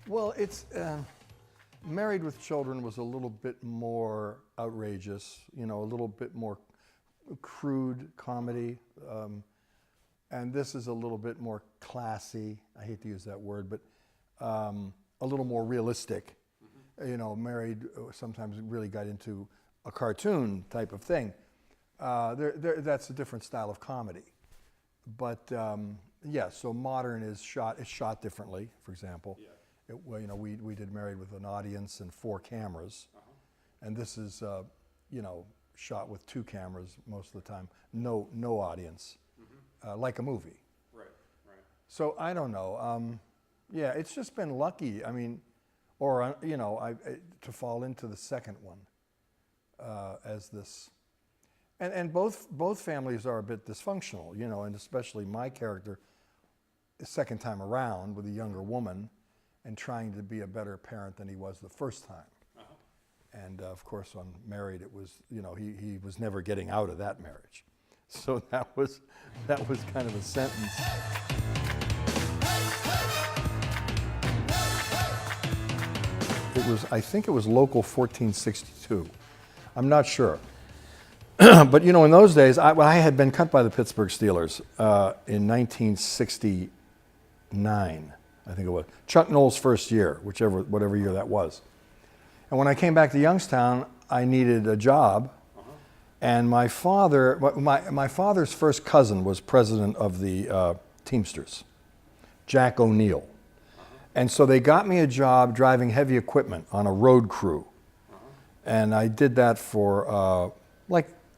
Well, it's Married with Children was a little bit more outrageous, you know, a little bit more crude comedy. And this is a little bit more classy. I hate to use that word, but a little more realistic. You know, Married sometimes really got into a cartoon type of thing. That's a different style of comedy. But yeah, so Modern is shot differently. For example, well, you know, we did Married with an audience and 4 cameras, and this is you know, shot with 2 cameras most of the time, no audience, like a movie. Right. So I don't know. Yeah, it's just been lucky. I mean, or you know, to fall into the second one as this. And both families are a bit dysfunctional, you know, and especially my character, the second time around with a younger woman, and trying to be a better parent than he was the first time. And of course, on Married, it was, you know, he was never getting out of that marriage. So that was kind of a sentence. I think it was Local 1462. I'm not sure. But you know, in those days, I had been cut by the Pittsburgh Steelers in 1969, I think it was. Chuck Noll's first year, whatever year that was. And when I came back to Youngstown, I needed a job. And my father's first cousin was president of the Teamsters, Jack O'Neill. And so they got me a job driving heavy equipment on a road crew. And I did that for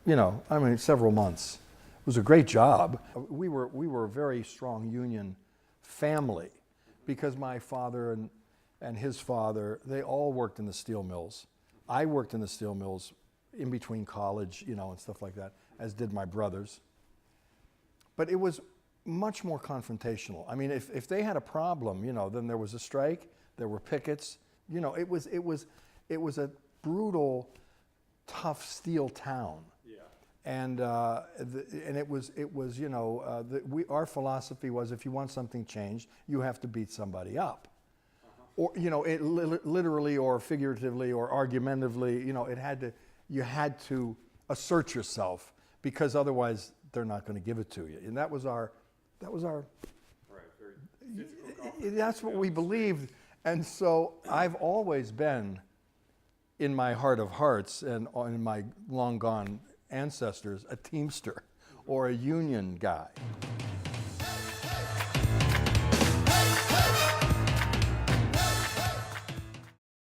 you know, I mean, several months. It was a great job. We were a very strong union family because my father and his father, they all worked in the steel mills. I worked in the steel mills in between college, you know, and stuff like that, as did my brothers. But it was much more confrontational. I mean, if they had a problem, you know, then there was a strike, there were pickets. You know, it was a brutal, tough steel town. And it was you know, our philosophy was, if you want something changed, you have to beat somebody up, or you know, literally or figuratively or argumentatively. You know, you had to assert yourself, because otherwise they're not going to give it to you. And that was our Right. Very physical. That's what we believed. And so I've always been, in my heart of hearts and in my long gone ancestors, a Teamster or a union guy.